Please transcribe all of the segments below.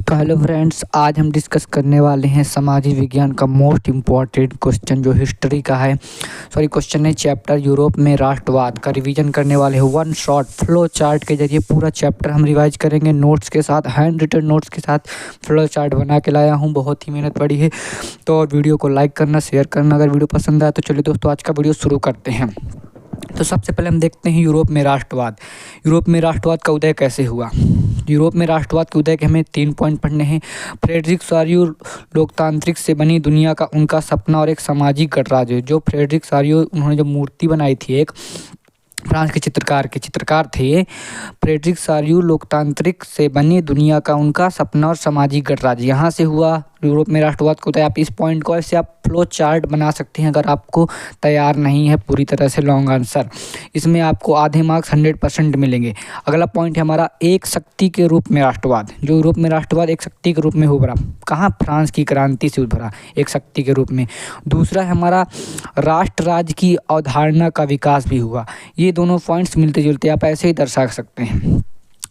तो hello friends, आज हम डिस्कस करने वाले हैं सामाजिक विज्ञान का मोस्ट इम्पॉर्टेंट क्वेश्चन जो हिस्ट्री का है। क्वेश्चन है चैप्टर यूरोप में राष्ट्रवाद का रिवीजन करने वाले हैं। वन शॉट फ्लो चार्ट के जरिए पूरा चैप्टर हम रिवाइज करेंगे, नोट्स के साथ, हैंड रिटन नोट्स के साथ फ्लो चार्ट बना के लाया हूँ। बहुत ही मेहनत पड़ी है। तो और वीडियो को लाइक करना, शेयर करना अगर वीडियो पसंद आए तो। चलिए दोस्तों, आज का वीडियो शुरू करते हैं। तो सबसे पहले हम देखते हैं यूरोप में राष्ट्रवाद। यूरोप में राष्ट्रवाद का उदय कैसे हुआ। यूरोप में राष्ट्रवाद के उदय के हमें 3 पॉइंट पढ़ने हैं। फ्रेडरिक सारियो लोकतांत्रिक से बनी दुनिया का उनका सपना और एक सामाजिक गणराज्य। जो फ्रेडरिक सारियो उन्होंने जो मूर्ति बनाई थी, एक फ्रांस के चित्रकार थे ये। फ्रेडरिक सारियो लोकतांत्रिक से बनी दुनिया का उनका सपना और सामाजिक गणराज्य, यहाँ से हुआ यूरोप में राष्ट्रवाद को। तो आप इस पॉइंट को ऐसे आप फ्लो चार्ट बना सकते हैं अगर आपको तैयार नहीं है पूरी तरह से लॉन्ग आंसर। इसमें आपको आधे मार्क्स 100% मिलेंगे। अगला पॉइंट है हमारा एक शक्ति के रूप में राष्ट्रवाद। जो यूरोप में राष्ट्रवाद एक शक्ति के रूप में उभरा, कहाँ? फ्रांस की क्रांति से उभरा एक शक्ति के रूप में। दूसरा है हमारा राष्ट्र राज्य की अवधारणा का विकास भी हुआ। ये दोनों पॉइंट्स मिलते जुलते आप ऐसे ही दर्शा सकते हैं।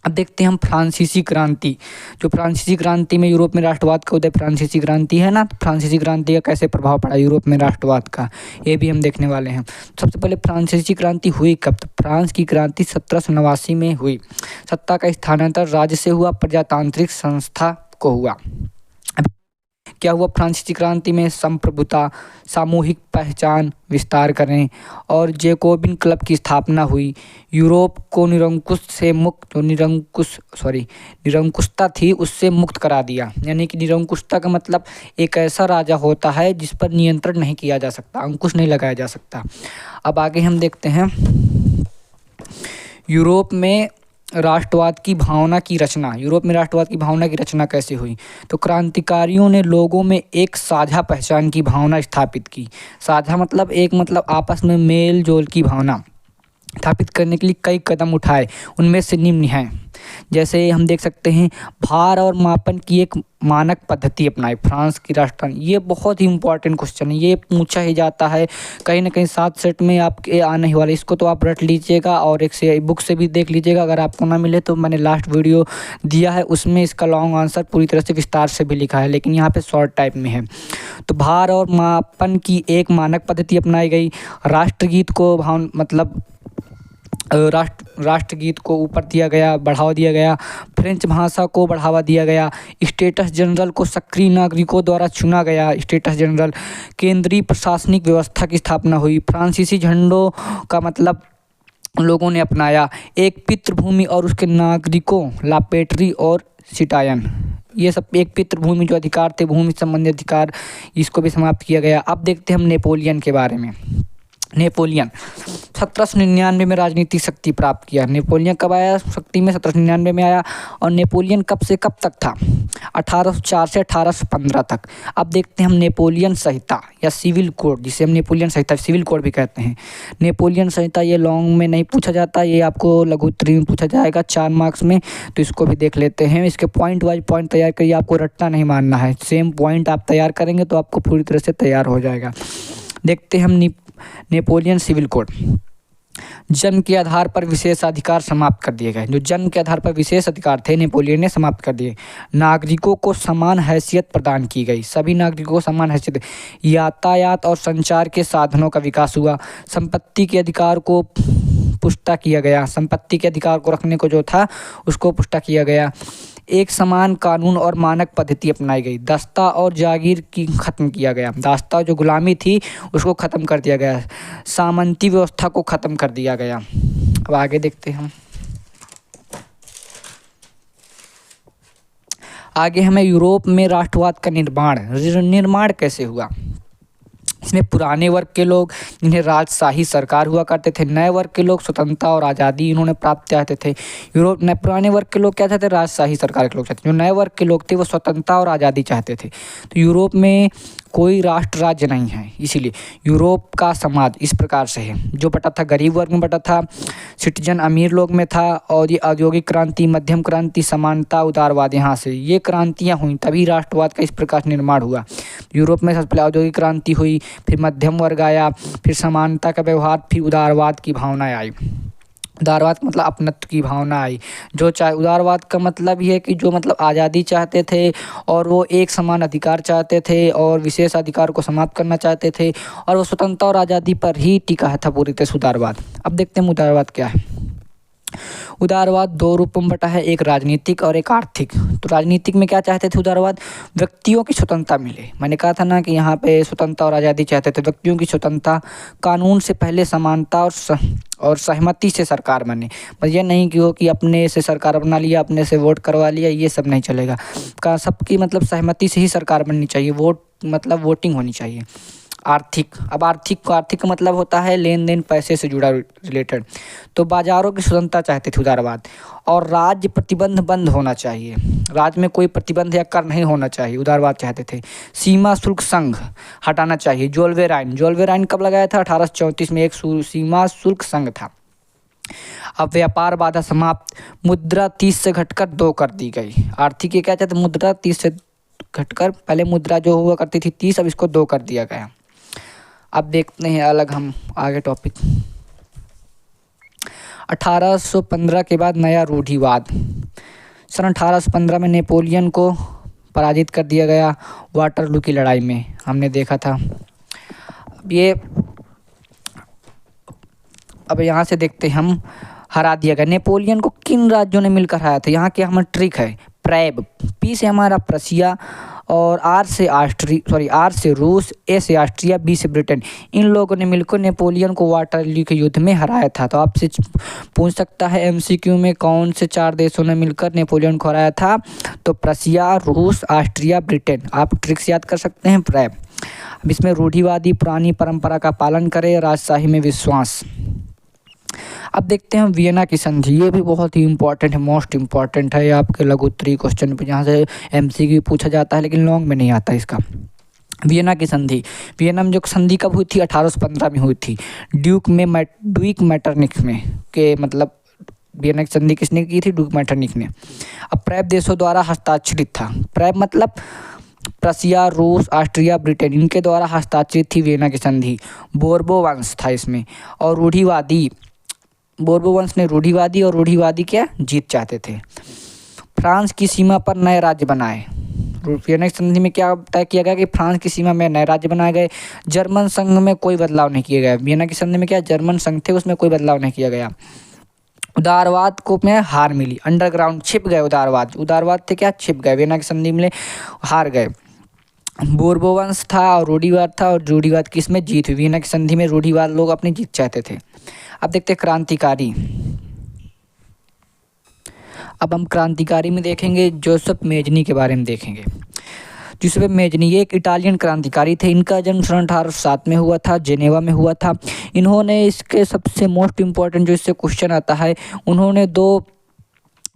अब देखते हैं हम फ्रांसीसी क्रांति। जो फ्रांसीसी क्रांति में यूरोप में राष्ट्रवाद का उदय, फ्रांसीसी क्रांति है ना, तो फ्रांसीसी क्रांति का कैसे प्रभाव पड़ा यूरोप में राष्ट्रवाद का, ये भी हम देखने वाले हैं। सबसे पहले फ्रांसीसी क्रांति हुई कब? तो फ्रांस की क्रांति 1789 में हुई। सत्ता का स्थानांतरण राज्य से हुआ, प्रजातांत्रिक संस्था को हुआ। क्या हुआ फ्रांसीसी क्रांति में? संप्रभुता, सामूहिक पहचान विस्तार करें और जैकोबिन क्लब की स्थापना हुई। यूरोप को निरंकुशता थी उससे मुक्त करा दिया। यानी कि निरंकुशता का मतलब एक ऐसा राजा होता है जिस पर नियंत्रण नहीं किया जा सकता, अंकुश नहीं लगाया जा सकता। अब आगे हम देखते हैं यूरोप में राष्ट्रवाद की भावना की रचना। यूरोप में राष्ट्रवाद की भावना की रचना कैसे हुई? तो क्रांतिकारियों ने लोगों में एक साझा पहचान की भावना स्थापित की। साझा मतलब आपस में मेल जोल की भावना स्थापित करने के लिए कई कदम उठाए। उनमें से निम्न हैं, जैसे हम देख सकते हैं भार और मापन की एक मानक पद्धति अपनाई फ्रांस की राष्ट्रवाद। ये बहुत ही इंपॉर्टेंट क्वेश्चन है, ये पूछा ही जाता है कहीं ना कहीं 7 सेट में आपके आने वाले। इसको तो आप रट लीजिएगा और एक से बुक से भी देख लीजिएगा। अगर आपको ना मिले तो मैंने लास्ट वीडियो दिया है, उसमें इसका लॉन्ग आंसर पूरी तरह से विस्तार से भी लिखा है, लेकिन यहाँ पे शॉर्ट टाइप में है। तो भार और मापन की एक मानक पद्धति अपनाई गई। राष्ट्रगीत को राष्ट्रगीत को ऊपर दिया गया, बढ़ावा दिया गया। फ्रेंच भाषा को बढ़ावा दिया गया। स्टेटस जनरल को सक्रिय नागरिकों द्वारा चुना गया। स्टेटस जनरल, केंद्रीय प्रशासनिक व्यवस्था की स्थापना हुई। फ्रांसीसी झंडों का लोगों ने अपनाया। एक पितृभूमि और उसके नागरिकों, लापेटरी और सिटायन, ये सब एक पितृभूमि जो अधिकार थे, भूमि संबंधी अधिकार, इसको भी समाप्त किया गया। अब देखते हैं हम नेपोलियन के बारे में। नेपोलियन 1799 में राजनीतिक शक्ति प्राप्त किया। नेपोलियन कब आया शक्ति में? 1799 में आया। और नेपोलियन कब से कब तक था? 1804 से 1815 तक। अब देखते हैं हम नेपोलियन संहिता या सिविल कोड, जिसे हम नेपोलियन संहिता सिविल कोड भी कहते हैं। नेपोलियन संहिता ये लॉन्ग में नहीं पूछा जाता, ये आपको लघु उत्तरीय में पूछा जाएगा 4 मार्क्स में, तो इसको भी देख लेते हैं। इसके पॉइंट वाइज पॉइंट तैयार करिए, आपको रट्टा नहीं मारना है। सेम पॉइंट आप तैयार करेंगे तो आपको पूरी तरह से तैयार हो जाएगा। देखते हैं हम नेपोलियन सिविल कोड। जन्म के आधार पर विशेष अधिकार समाप्त कर दिए गए। जो जन्म के आधार पर विशेष अधिकार थे नेपोलियन ने समाप्त कर दिए। नागरिकों को समान हैसियत प्रदान की गई। सभी नागरिकों को समान हैसियत। यातायात और संचार के साधनों का विकास हुआ। संपत्ति के अधिकार को पुष्टा किया गया। संपत्ति के अधिकार को रखने को जो था उसको पुष्टा किया गया। एक समान कानून और मानक पद्धति अपनाई गई। दस्ता और जागीर की खत्म किया गया। दास्ता जो गुलामी थी उसको ख़त्म कर दिया गया। सामंती व्यवस्था को ख़त्म कर दिया गया। अब आगे देखते हैं हम। आगे हमें यूरोप में राष्ट्रवाद का निर्माण कैसे हुआ। इसमें पुराने वर्ग के लोग, जिन्हें राजशाही सरकार हुआ करते थे, नए वर्ग के लोग स्वतंत्रता और आज़ादी इन्होंने प्राप्त चाहते थे। यूरोप में पुराने वर्ग के लोग क्या चाहते थे? राजशाही सरकार के लोग चाहते थे। जो नए वर्ग के लोग थे वो स्वतंत्रता और आज़ादी चाहते थे। तो यूरोप में कोई राष्ट्र राज्य नहीं है, इसीलिए यूरोप का समाज इस प्रकार से है। जो बटा था गरीब वर्ग में बटा था, सिटीजन अमीर लोग में था, और ये औद्योगिक क्रांति, मध्यम क्रांति, समानता, उदारवाद, यहाँ से ये क्रांतियाँ हुई, तभी राष्ट्रवाद का इस प्रकार निर्माण हुआ। यूरोप में सबसे पहले औद्योगिक क्रांति हुई, फिर मध्यम वर्ग आया, फिर समानता का व्यवहार, फिर उदारवाद की भावना आई। उदारवाद का मतलब अपनत्व की भावना आई। जो चाहे उदारवाद का मतलब ये है कि जो मतलब आज़ादी चाहते थे और वो एक समान अधिकार चाहते थे और विशेष अधिकार को समाप्त करना चाहते थे और वो स्वतंत्रता और आज़ादी पर ही टिका था पूरी तरह से उदारवाद। अब देखते हैं उदारवाद क्या है। उदारवाद दो रूपों में बटा है, एक राजनीतिक और एक आर्थिक। तो राजनीतिक में क्या चाहते थे उदारवाद, व्यक्तियों की स्वतंत्रता मिले। मैंने कहा था ना कि यहाँ पे स्वतंत्रता और आज़ादी चाहते थे, व्यक्तियों की स्वतंत्रता, कानून से पहले समानता और सहमति से सरकार बने। बस ये नहीं कि वो कि अपने से सरकार बना लिया, अपने से वोट करवा लिया, ये सब नहीं चलेगा। का सबकी मतलब सहमति से ही सरकार बननी चाहिए, वोट मतलब वोटिंग होनी चाहिए। आर्थिक, अब आर्थिक का मतलब होता है लेन देन, पैसे से जुड़ा रिलेटेड। तो बाजारों की स्वतंत्रता चाहते थे उदारवाद। और राज्य प्रतिबंध बंद होना चाहिए, राज्य में कोई प्रतिबंध या कर नहीं होना चाहिए, उदारवाद चाहते थे। सीमा शुल्क संघ हटाना चाहिए। जोलवेर आइन कब लगाया था, 1834 में एक सीमा शुल्क संघ था। अब व्यापार बाधा समाप्त, मुद्रा 30 से घटकर 2 कर दी गई। आर्थिक ये क्या चाहते, मुद्रा 30 से घटकर, पहले मुद्रा जो हुआ करती थी 30, अब इसको 2 कर दिया गया। अब देखते हैं अलग हम आगे टॉपिक। 1815 के बाद नया रूढ़िवाद। सन 1815 में नेपोलियन को पराजित कर दिया गया वाटरलू की लड़ाई में, हमने देखा था। अब यहाँ से देखते हैं हम, हरा दिया गया। नेपोलियन को किन राज्यों ने मिलकर हराया था, यहाँ के हमारा ट्रिक है। प्रेब, पी से हमारा प्रशिया और आर से रूस, ए से ऑस्ट्रिया, बी से ब्रिटेन। इन लोगों ने मिलकर नेपोलियन को वाटरलू के युद्ध में हराया था। तो आपसे पूछ सकता है एमसीक्यू में, कौन से 4 देशों ने मिलकर नेपोलियन को हराया था, तो प्रशिया, रूस, ऑस्ट्रिया, ब्रिटेन। आप ट्रिक्स याद कर सकते हैं प्रेब। अब इसमें रूढ़िवादी, पुरानी परंपरा का पालन करे, राजशाही में विश्वास। अब देखते हैं वियना की संधि, ये भी बहुत ही इंपॉर्टेंट है, मोस्ट इंपॉर्टेंट है आपके लघु उत्तरीय क्वेश्चन पे, जहाँ से एमसीक्यू पूछा जाता है लेकिन लॉन्ग में नहीं आता इसका। वियना की संधि, वियना में जो संधि कब हुई थी, 1815 में हुई थी, ड्यूक मेटरनिख में, के मतलब वियना की संधि किसने की थी, ड्यूक मेटरनिख ने। अब प्रेब देशों द्वारा हस्ताक्षरित था। प्रेब मतलब प्रशिया, रूस, ऑस्ट्रिया, ब्रिटेन, इनके द्वारा हस्ताक्षरित थी वियना की संधि। बोर्बो वंश था इसमें, और रूढ़िवादी, बोर्बो वंश ने रूढ़िवादी और रूढ़िवादी क्या जीत चाहते थे। फ्रांस की सीमा पर नए राज्य बनाए। वियना संधि में क्या तय किया गया कि फ्रांस की सीमा में नए राज्य बनाए गए। जर्मन संघ में कोई बदलाव नहीं किया गया। वियना की संधि में क्या जर्मन संघ थे, उसमें कोई बदलाव नहीं किया गया। उदारवाद को में हार मिली, अंडरग्राउंड छिप गए उदारवाद थे क्या, छिप गए, वियना की संधि में हार गए। बोर्बो वंश था और रूढ़िवाद था, और रूढ़िवाद किस में जीत हुई, वियना की संधि में रूढ़िवाद लोग अपनी जीत चाहते थे। अब देखते हैं क्रांतिकारी। अब हम क्रांतिकारी में देखेंगे जोसेफ मेजनी के बारे में देखेंगे। जोसेफ मेजनी ये एक इटालियन क्रांतिकारी थे। इनका जन्म सन 1807 में हुआ था, जेनेवा में हुआ था। इन्होंने इसके सबसे मोस्ट इम्पॉर्टेंट जो इससे क्वेश्चन आता है, उन्होंने 2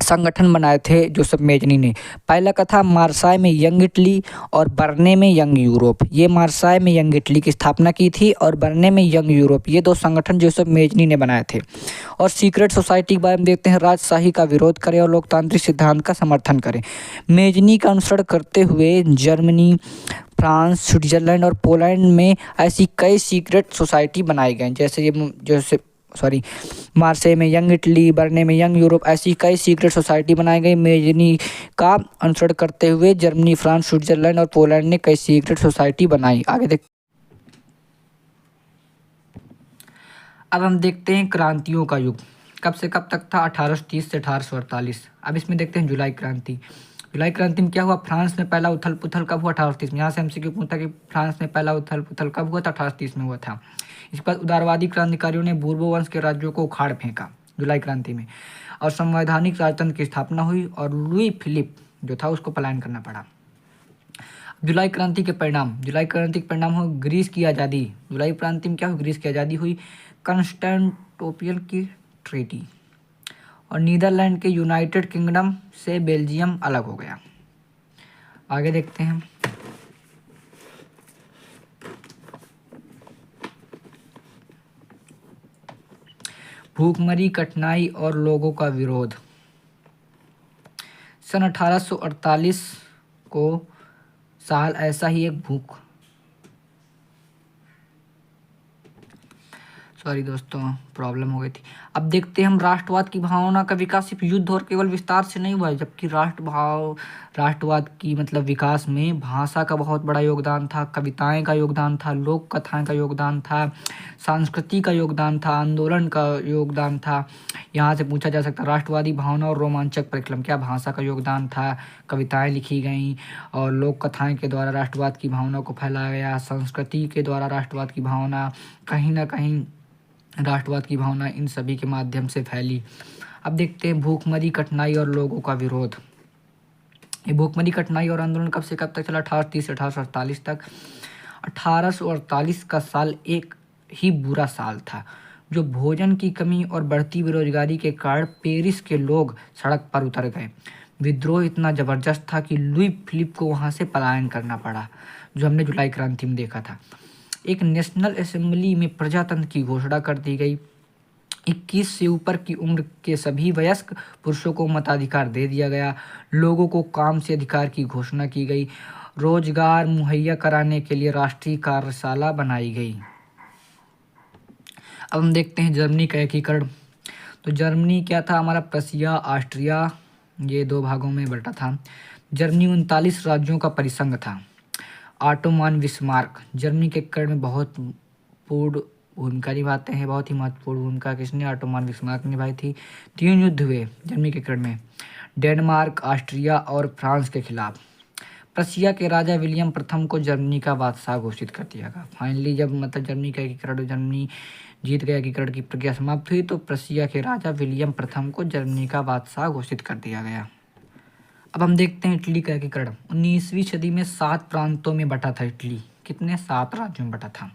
संगठन बनाए थे जोसेफ मेजनी ने। पहला का था मार्साय में यंग इटली और बर्ने में यंग यूरोप। ये मार्साय में यंग इटली की स्थापना की थी और बर्ने में यंग यूरोप, ये 2 संगठन जोसेफ मेजनी ने बनाए थे। और सीक्रेट सोसाइटी के बारे में देखते हैं, राजशाही का विरोध करें और लोकतांत्रिक सिद्धांत का समर्थन करें। मेजनी का अनुसरण करते हुए जर्मनी, फ्रांस, स्विट्जरलैंड और पोलैंड में ऐसी कई सीक्रेट सोसाइटी बनाई गई, जैसे मार्से में यंग इटली, बर्ने में यंग यूरोप, ऐसी कई सीक्रेट सोसाइटी बनाई गई। मेजनी का अनुसरण करते हुए जर्मनी, फ्रांस, स्विट्जरलैंड और पोलैंड ने कई सीक्रेट सोसाइटी बनाई। आगे देख, अब हम देखते हैं क्रांतियों का युग कब से कब तक था, 1830 से 1848। अब इसमें देखते हैं जुलाई क्रांति। जुलाई क्रांति में क्या हुआ, फ्रांस में पहला उथल पुथल कब हुआ, 1830 में। यहाँ से एमसीक्यू पूछता कि फ्रांस में पहला उथल पुथल कब हुआ, था 1830 में हुआ था। इसके बाद उदारवादी क्रांतिकारियों ने बोर्बो वंश के राज्यों को उखाड़ फेंका जुलाई क्रांति में, और संवैधानिक राजतंत्र की स्थापना हुई, और लुई फिलिप जो था उसको पलायन करना पड़ा। जुलाई क्रांति के परिणाम हो ग्रीस की आज़ादी। जुलाई क्रांति में क्या हुई, ग्रीस की आज़ादी हुई। कॉन्स्टेंटिनोपल की ट्रीटी, और नीदरलैंड के यूनाइटेड किंगडम से बेल्जियम अलग हो गया। आगे देखते हैं, भूखमरी, कठिनाई और लोगों का विरोध। सन 1848 को साल ऐसा ही एक सॉरी दोस्तों, प्रॉब्लम हो गई थी। अब देखते हैं हम, राष्ट्रवाद की भावना का विकास सिर्फ युद्ध और केवल विस्तार से नहीं हुआ है, जबकि राष्ट्रवाद की मतलब विकास में भाषा का बहुत बड़ा योगदान था, कविताएं का योगदान था, लोक कथाएं का योगदान था, संस्कृति का योगदान था, आंदोलन का योगदान था। यहाँ से पूछा जा सकता है राष्ट्रवादी भावना और रोमांचक परिक्रम, क्या भाषा का योगदान था, कविताएं लिखी गईं और लोक कथाएं के द्वारा राष्ट्रवाद की भावना को फैलाया गया, संस्कृति के द्वारा राष्ट्रवाद की भावना, कहीं ना कहीं राष्ट्रवाद की भावना इन सभी के माध्यम से फैली। अब देखते हैं भूखमरी, कठिनाई और लोगों का विरोध। ये भूखमरी, कठिनाई और आंदोलन कब से कब तक चला? 1830 से 1848 तक। 1848 का साल एक ही बुरा साल था, जो भोजन की कमी और बढ़ती बेरोजगारी के कारण पेरिस के लोग सड़क पर उतर गए। विद्रोह इतना जबरदस्त था कि लुई फिलिप को वहां से पलायन करना पड़ा, जो हमने जुलाई क्रांति में देखा था। एक नेशनल असेंबली में प्रजातंत्र की घोषणा कर दी गई। 21 से ऊपर की उम्र के सभी वयस्क पुरुषों को मताधिकार दे दिया गया। लोगों को काम से अधिकार की घोषणा की गई। रोजगार मुहैया कराने के लिए राष्ट्रीय कार्यशाला बनाई गई। अब हम देखते हैं जर्मनी का एकीकरण। तो जर्मनी क्या था हमारा? प्रशिया, ऑस्ट्रिया, ये दो भागों में बटा था। जर्मनी 39 राज्यों का परिसंघ था। ऑटोमान बिस्मार्क जर्मनी के एकीकरण में बहुत पूर्ण भूमिका निभाते हैं। बहुत ही महत्वपूर्ण भूमिका किसने? ऑटोमान बिस्मार्क निभाई थी। 3 युद्ध हुए जर्मनी के एकीकरण में, डेनमार्क, ऑस्ट्रिया और फ्रांस के खिलाफ। प्रशिया के राजा विलियम प्रथम को जर्मनी का बादशाह घोषित कर दिया गया। फाइनली जब मतलब जर्मनी का एकीकरण, जर्मनी जीत गया, एकीकरण की प्रक्रिया समाप्त हुई, तो प्रशिया के राजा विलियम प्रथम को जर्मनी का बादशाह घोषित कर दिया गया। अब हम देखते हैं इटली का एकीकरण। 19वीं सदी में 7 प्रांतों में बटा था इटली। कितने? 7 राज्यों में बटा था।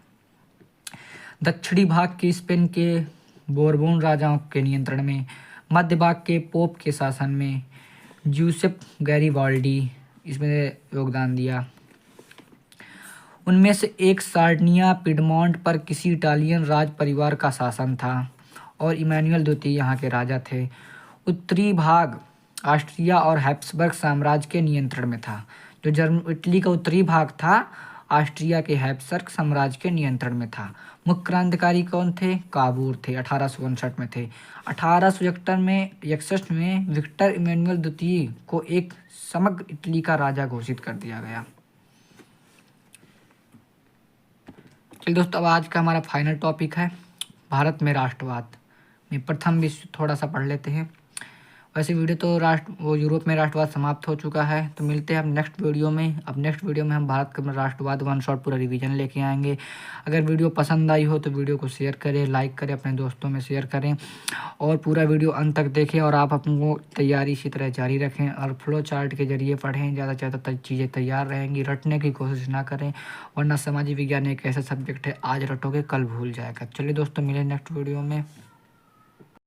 दक्षिणी भाग के स्पेन के बोरबोन राजाओं के नियंत्रण में, मध्य भाग के पोप के शासन में। ज्यूसेप गैरीबाल्डी इसमें योगदान दिया। उनमें से एक सार्डिनिया पिडमोंट पर किसी इटालियन राज परिवार का शासन था और इमैनुअल द्वितीय यहाँ के राजा थे। उत्तरी भाग ऑस्ट्रिया और हैब्सबर्ग साम्राज्य के नियंत्रण में था। जो इटली का उत्तरी भाग था ऑस्ट्रिया के हैब्सबर्ग साम्राज्य के नियंत्रण में था। मुख्य क्रांतिकारी कौन थे? काबूर थे, 1859 में थे। 1861 में विक्टर इमैनुअल द्वितीय को एक समग्र इटली का राजा घोषित कर दिया गया। चलिए दोस्तों, अब आज का हमारा फाइनल टॉपिक है भारत में राष्ट्रवाद में प्रथम विश्व थोड़ा सा पढ़ लेते हैं। वैसे वीडियो तो यूरोप में राष्ट्रवाद समाप्त हो चुका है। तो मिलते हैं अब नेक्स्ट वीडियो में। अब नेक्स्ट वीडियो में हम भारत का राष्ट्रवाद 1 शॉट पूरा रिवीजन लेके आएंगे। अगर वीडियो पसंद आई हो तो वीडियो को शेयर करें, लाइक करें, अपने दोस्तों में शेयर करें और पूरा वीडियो अंत तक देखें। और आप अपनी तैयारी इसी तरह जारी रखें और फ्लो चार्ट के जरिए पढ़ें। ज़्यादा से ज़्यादा चीज़ें तैयार रहेंगी, रटने की कोशिश ना करें, वरना सामाजिक विज्ञान एक ऐसा सब्जेक्ट है आज रटोगे कल भूल जाएगा। चलिए दोस्तों, मिलें नेक्स्ट वीडियो में।